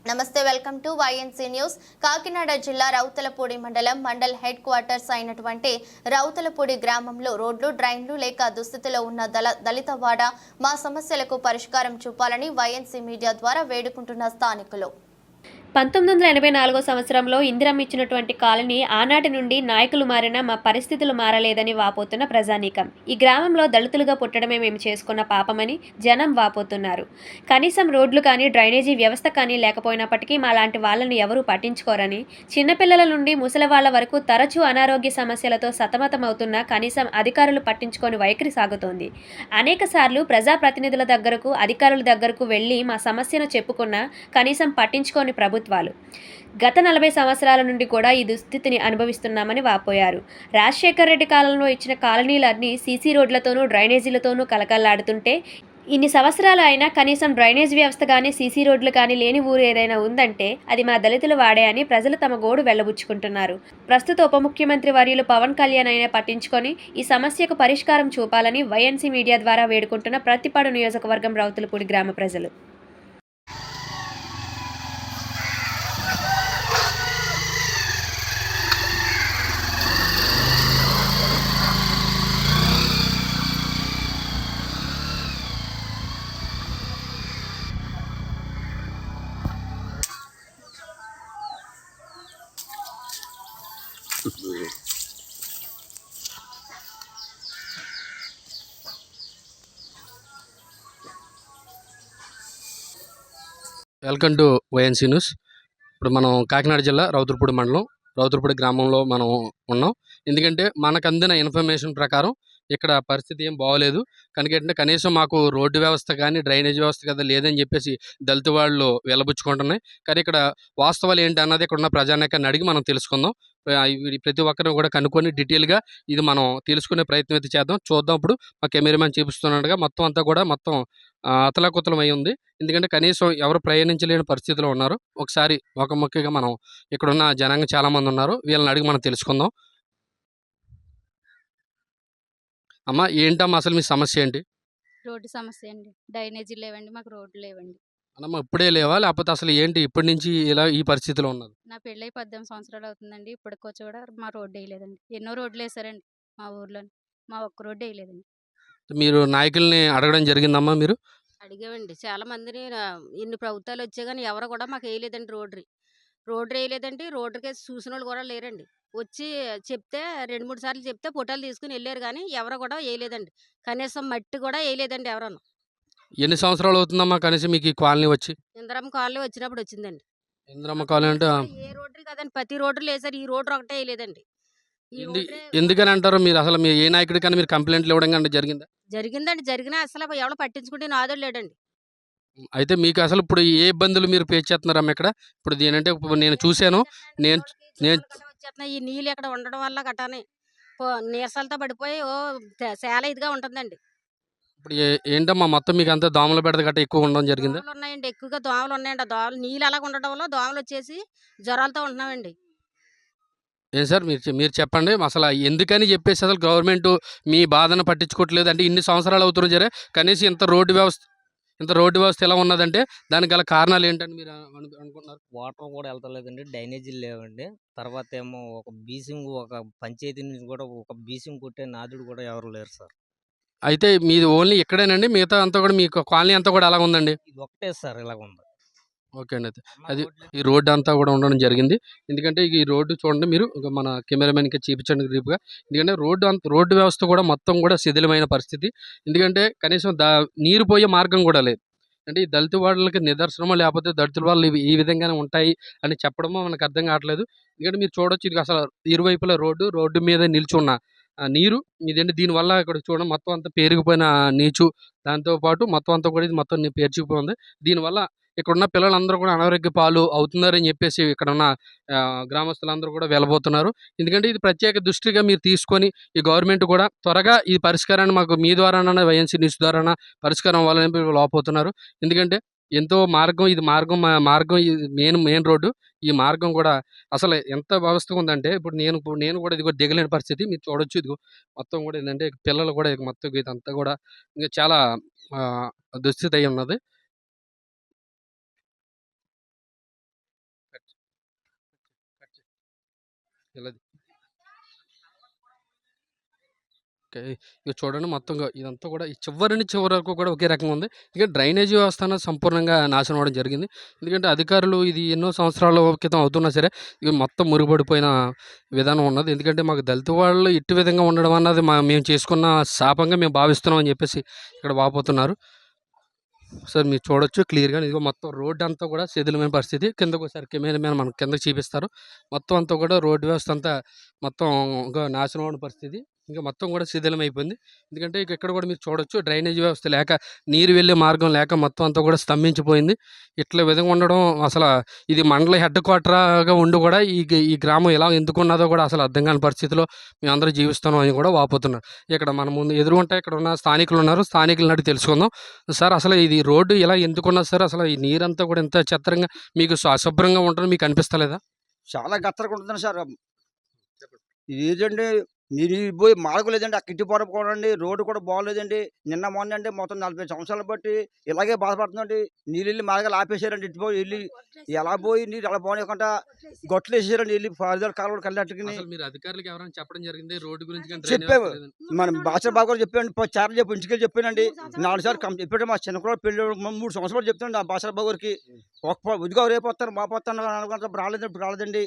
నమస్తే, welcome to YNC news. Kakinada జిల్లా Rowthulapudi mandal head quarters అయినటువంటి రౌతలపూడి గ్రామంలో రోడ్లు, డ్రైన్లు లేక దుస్థితిలో ఉన్న దళిత వాడ మా సమస్యలకు పరిష్కారం చూపాలని వైఎన్సీ మీడియా ద్వారా వేడుకుంటున్న స్థానికులు. 1984 సంవత్సరంలో ఇందిరమ్మ ఇచ్చినటువంటి కాలనీ ఆనాటి నుండి నాయకులు మారినా మా పరిస్థితులు మారలేదని వాపోతున్న ప్రజానీకం. ఈ గ్రామంలో దళితులుగా పుట్టడమే మేము చేసుకున్న పాపమని జనం వాపోతున్నారు. కనీసం రోడ్లు కానీ, డ్రైనేజీ వ్యవస్థ కానీ లేకపోయినప్పటికీ మాలాంటి వాళ్ళని ఎవరూ పట్టించుకోరని, చిన్నపిల్లల నుండి ముసలివాళ్ల వరకు తరచూ అనారోగ్య సమస్యలతో సతమతమవుతున్నా కనీసం అధికారులు పట్టించుకొని వైఖరి సాగుతోంది. అనేక సార్లు ప్రజాప్రతినిధుల దగ్గరకు, అధికారుల దగ్గరకు వెళ్లి మా సమస్యను చెప్పుకున్నా కనీసం పట్టించుకోని ప్రభుత్వాలు. గత 40 సంవత్సరాల నుండి కూడా ఈ దుస్థితిని అనుభవిస్తున్నామని వాపోయారు. రాజశేఖర్ రెడ్డి కాలంలో ఇచ్చిన కాలనీలన్నీ సీసీ రోడ్లతోనూ, డ్రైనేజీలతోనూ కలకల్లాడుతుంటే ఇన్ని సంవత్సరాలు అయినా కనీసం డ్రైనేజ్ వ్యవస్థ కానీ, సీసీ రోడ్లు కానీ లేని ఊరు ఏదైనా ఉందంటే అది మా దళితులు వాడే అని ప్రజలు తమ గోడు వెళ్లబుచ్చుకుంటున్నారు. ప్రస్తుత ఉప ముఖ్యమంత్రి వర్యులు పవన్ కళ్యాణ్ అయినా పట్టించుకొని ఈ సమస్యకు పరిష్కారం చూపాలని వైఎన్సీ మీడియా ద్వారా వేడుకుంటున్న ప్రతిపాడు నియోజకవర్గం రౌతులపూడి గ్రామ ప్రజలు. Welcome to YNC news. ఇప్పుడు మనం కాకినాడ జిల్లా రౌతులపూడి మండలం రౌతులపూడి గ్రామంలో మనం ఉన్నాం. ఎందుకంటే మనకు అందిన ఇన్ఫర్మేషన్ ప్రకారం ఇక్కడ పరిస్థితి ఏం బాగోలేదు. కనుక కనీసం మాకు రోడ్డు వ్యవస్థ కానీ, డ్రైనేజ్ వ్యవస్థ కదా లేదని చెప్పేసి దళిత వాళ్ళు వెళ్ళబుచ్చుకుంటున్నాయి. కానీ ఇక్కడ వాస్తవాలు ఏంటి అన్నది ఇక్కడ ఉన్న ప్రజానీకాన్ని అడిగి మనం తెలుసుకుందాం. ప్రతి ఒక్కరిని కూడా కనుక్కొని డీటెయిల్గా ఇది మనం తెలుసుకునే ప్రయత్నం అయితే చేద్దాం. చూద్దాం. ఇప్పుడు మా కెమెరామెన్ చూపిస్తున్నట్టుగా మొత్తం అంతా కూడా అతలాకుతలం అయి ఉంది. ఎందుకంటే కనీసం ఎవరు ప్రయాణించలేని పరిస్థితిలో ఉన్నారు. ఒకసారి ముఖ్యంగా మనం ఇక్కడున్న జనాంగం చాలామంది ఉన్నారు, వీళ్ళని అడిగి మనం తెలుసుకుందాం. అమ్మ, ఏంటమ్మా అసలు మీ సమస్య ఏంటి? రోడ్డు సమస్య అండి. డ్రైనేజీ లేవండి, మాకు రోడ్లు లేవండి. అన్నమ్మ, ఇప్పుడే లేవా లేకపోతే అసలు ఏంటి ఇప్పటి నుంచి ఇలా ఈ పరిస్థితిలో ఉన్నది? నా పెళ్ళై 18 సంవత్సరాలు అవుతుందండి. ఇప్పటికొచ్చి కూడా మా రోడ్డు వేయలేదండి. ఎన్నో రోడ్లు వేసారండి మా ఊర్లోని, మా ఒక్క రోడ్డు వేయలేదండి. మీరు నాయకుల్ని అడగడం జరిగిందమ్మా మీరు? అడిగామండి చాలా మందిని. ఇన్ని ప్రభుత్వాలు వచ్చాయి కానీ ఎవరు కూడా మాకు వేయలేదండి. రోడ్డు వేయలేదండి. రోడ్డు కేసు చూసిన వాళ్ళు కూడా లేరండి. వచ్చి చెప్తే 2-3 సార్లు చెప్తే ఫోటోలు తీసుకుని వెళ్ళారు కానీ ఎవరు కూడా వేయలేదండి. కనీసం మట్టి కూడా వేయలేదండి ఎవరన్నా. ఎన్ని సంవత్సరాలు అవుతుందమ్మా కనీసం మీకు ఈ కాలనీ వచ్చి? ఇందిరమ్మ కాలనీ వచ్చినప్పుడు వచ్చిందండి. ఇందిరమ్మ కాలనీ అంటే ఏ రోడ్లు కదండి, ప్రతి రోడ్లు వేసారు. ఈ రోడ్డు ఒకటే వేయలేదండి. ఎందుకని అంటారు మీరు? అసలు మీ ఏ నాయకుడికైనా మీరు కంప్లైంట్లు ఇవ్వడం కానీ జరిగిందా? జరిగిందండి. జరిగినా అసలు ఎవరు పట్టించుకుంటే నాదుడు లేడండి. అయితే మీకు అసలు ఇప్పుడు ఏ ఇబ్బందులు మీరు ఫేస్ చేస్తున్నారమ్మా ఇక్కడ? ఇప్పుడు దీనంటే ఇప్పుడు నేను చూశాను. నేను నేను వచ్చేస్తున్నాయి ఈ నీళ్ళు ఇక్కడ ఉండడం వల్ల గటానే నీరసాలతో పడిపోయి చాలా ఇదిగా ఉంటుందండి. ఇప్పుడు ఏంటమ్మా మొత్తం మీకు అంతా దోమల బెడద గట్ట ఎక్కువ ఉండడం జరిగిందా? దోమలు ఉన్నాయండి, ఎక్కువగా దోమలు ఉన్నాయండి. ఆ దోమలు నీళ్ళు అలాగ ఉండడం వల్ల దోమలు వచ్చేసి జ్వరాలతో ఉంటున్నామండి. ఏం సార్ మీరు చెప్పండి అసలు ఎందుకని చెప్పేసి అసలు గవర్నమెంట్ మీ బాధను పట్టించుకోవట్లేదు అంటే ఇన్ని సంవత్సరాలు అవుతున్నారు సరే, కనీసం ఇంత రోడ్డు వ్యవస్థ ఎలా ఉన్నదంటే దానికి గల కారణాలు ఏంటని మీరు అనుకుంటున్నారు? వాటర్ కూడా వెళ్తలేదండి, డ్రైనేజీలు లేవండి. తర్వాత ఏమో ఒక పంచాయతీ నుంచి కూడా ఒక బీసింగ్ కొట్టే నాదుడు కూడా ఎవరు లేరు సార్. అయితే మీది ఓన్లీ ఇక్కడేనండి, మిగతా అంతా కూడా మీకు కాలనీ అంతా కూడా అలాగ ఉందండి? ఇది ఒకటే సార్ ఇలాగ ఉంది. ఓకే అండి. అయితే అది ఈ రోడ్డు అంతా కూడా ఉండడం జరిగింది. ఎందుకంటే ఈ రోడ్డు చూడండి, మీరు మన కెమెరామెన్కి చూపించండి గ్రీప్గా. ఎందుకంటే రోడ్డు వ్యవస్థ కూడా మొత్తం కూడా శిథిలమైన పరిస్థితి. ఎందుకంటే కనీసం నీరు పోయే మార్గం కూడా లేదు. అంటే ఈ దళిత వాళ్ళకి నిదర్శనమో లేకపోతే దళితుల వాళ్ళు ఈ విధంగానే ఉంటాయి అని చెప్పడమో మనకు అర్థం కావట్లేదు. ఎందుకంటే మీరు చూడొచ్చు, ఇది అసలు ఇరువైపుల రోడ్డు మీద నిల్చున్న నీరు ఇదండి. దీనివల్ల ఇక్కడ చూడండి మొత్తం అంతా పేరుకుపోయిన నీచు, దాంతోపాటు మొత్తం అంతా కూడా ఇది మొత్తం పేర్చుకుపోయింది. దీనివల్ల ఇక్కడున్న పిల్లలందరూ కూడా అనారోగ్య పాలు అవుతున్నారని చెప్పేసి ఇక్కడున్న గ్రామస్తులందరూ కూడా వెళ్ళబోతున్నారు. ఎందుకంటే ఇది ప్రత్యేక దృష్టిగా మీరు తీసుకొని ఈ గవర్నమెంట్ కూడా త్వరగా ఈ పరిష్కారాన్ని మాకు మీ ద్వారాన వైఎన్సీ న్యూస్ ద్వారాన పరిష్కారం అవ్వాలని లోపోతున్నారు. ఎందుకంటే ఎంతో ఇది మార్గం మెయిన్ రోడ్డు. ఈ మార్గం కూడా అసలు ఎంత వ్యవస్థగా ఉందంటే ఇప్పుడు నేను కూడా ఇదిగో దిగలేని పరిస్థితి. మీరు చూడొచ్చు, ఇదిగో మొత్తం కూడా ఏంటంటే పిల్లలు కూడా మొత్తం ఇదంతా కూడా ఇంకా చాలా దుస్థితి అయి ఉన్నది. ఇలా ఓకే. ఇక చూడండి మొత్తంగా ఇదంతా కూడా ఈ చివరి నుంచి చివరి వరకు కూడా ఒకే రకంగా ఉంది. ఇక డ్రైనేజీ వ్యవస్థ అనేది సంపూర్ణంగా నాశనం అవ్వడం జరిగింది. ఎందుకంటే అధికారులు ఇది ఎన్నో సంవత్సరాల క్రితం అవుతున్నా సరే ఇవి మొత్తం మురుగుపడిపోయిన విధానం ఉన్నది. ఎందుకంటే మాకు దళిత వాళ్ళు ఇట్టి విధంగా ఉండడం అన్నది మేము చేసుకున్న శాపంగా మేము భావిస్తున్నాం అని చెప్పేసి ఇక్కడ వాపోతున్నారు. సార్ మీరు చూడొచ్చు క్లియర్‌గా ఇదిగో మొత్తం రోడ్ అంతా కూడా శిథిలమైన పరిస్థితి. కిందకి ఒకసారి కెమెరామెన్ మనకు కిందకి చూపిస్తారు. మొత్తం అంతా కూడా రోడ్డు వ్యవస్థ అంతా మొత్తం ఇంకా నాశనం అవ్వని పరిస్థితి. ఇంకా మొత్తం కూడా శిథిలమైపోయింది. ఎందుకంటే ఇక ఇక్కడ కూడా మీరు చూడొచ్చు డ్రైనేజీ వ్యవస్థ లేక, నీరు వెళ్ళే మార్గం లేక మొత్తం అంతా కూడా స్తంభించిపోయింది. ఇట్లా విధంగా ఉండడం అసలు ఇది మండల హెడ్ క్వార్టర్‌గా ఉండి కూడా ఈ గ్రామం ఇలా ఎందుకున్నదో కూడా అసలు అర్థం కాని పరిస్థితిలో మేమందరం జీవిస్తున్నాం అని కూడా వాపోతున్నారు. ఇక్కడ మన ముందు ఎదురుగుంట ఇక్కడ ఉన్న స్థానికులు ఉన్నారు. స్థానికులని అడిగి తెలుసుకుందాం. సార్ అసలు ఇది రోడ్డు ఇలా ఎందుకున్నది సార్? అసలు ఈ నీరంతా కూడా ఇంత చెత్తరంగా మీకు అశుభ్రంగా ఉంటదని మీకు అనిపిస్తలేదా? చాలా గత్తరగా ఉంటుందండి సార్. ఇదేంటండి నీరు పోయి మాడగలేదండి. అక్కడ ఇటు పడుకోనండి. రోడ్డు కూడా బాగోలేదండి. నిన్న మొన్న అంటే మొత్తం 40 సంవత్సరాలు బట్టి ఇలాగే బాధపడుతుందండి. నీళ్ళు వెళ్ళి మాడగలు ఆపేసారండి. ఇటు పోయి వెళ్ళి ఎలా పోయి నీరు ఎలా పోనీయకుండా గొట్లు వేసేసారండి. వెళ్ళి పారుదల కాలువలు కళ్ళట్టుకుని అసలు మీరు అధికారులకు ఎవరైనా చెప్పడం జరిగింది రోడ్డు గురించి కానీ చెప్పాము. మన భాష బాగా కూడా చెప్పాను. చార్లు చెప్పి ఇంటికి చెప్పానండి. 4 సార్లు చెప్పాడు. మా చిన్న కూడా పెళ్ళి 3 సంవత్సరాలు చెప్తాను ఆ భాష బాగోరికి. ఉద్యోగ రేపు వస్తాను మా వస్తాను అనుకుంటే రాలేదండి.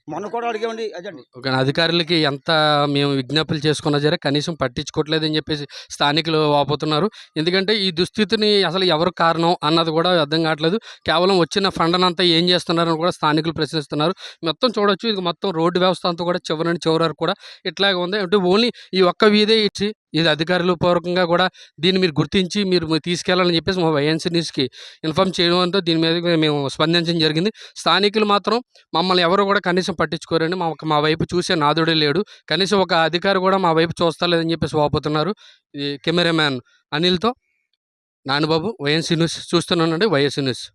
మొన్న కూడా అడిగామండి. అదండి ఒక అధికారులకి ఎంత మేము విజ్ఞాపనలు చేసుకున్నా సరే కనీసం పట్టించుకోవట్లేదని చెప్పేసి స్థానికులు వాపోతున్నారు. ఎందుకంటే ఈ దుస్థితిని అసలు ఎవరు కారణం అన్నది కూడా అర్థం కావట్లేదు. కేవలం వచ్చిన ఫండ్ అంతా ఏం చేస్తున్నారని కూడా స్థానికులు ప్రశ్నిస్తున్నారు. మొత్తం చూడొచ్చు ఇది మొత్తం రోడ్డు వ్యవస్థ అంతా కూడా చివరి నుండి చివరి వరకు కూడా ఇట్లాగే ఉంది. అంటే ఓన్లీ ఈ ఒక్క వీధే ఇచ్చి ఇది అధికారులు పూర్వకంగా కూడా దీన్ని మీరు గుర్తించి మీరు తీసుకెళ్లాలని చెప్పేసి మా వైఎన్సీ న్యూస్కి ఇన్ఫార్మ్ చేయడంతో దీని మీద మేము స్పందించడం జరిగింది. స్థానికులు మాత్రం మమ్మల్ని ఎవరు కూడా కనీసం పట్టించుకోరండి. మా వైపు చూసే నాదుడే లేడు. కనీసం ఒక అధికారి కూడా మా వైపు చూస్తలేదని చెప్పేసి వాపోతున్నారు. ఈ కెమెరామ్యాన్ అనిల్తో నానుబాబు, వైఎన్సీ న్యూస్ చూస్తున్నానండి. YSC news.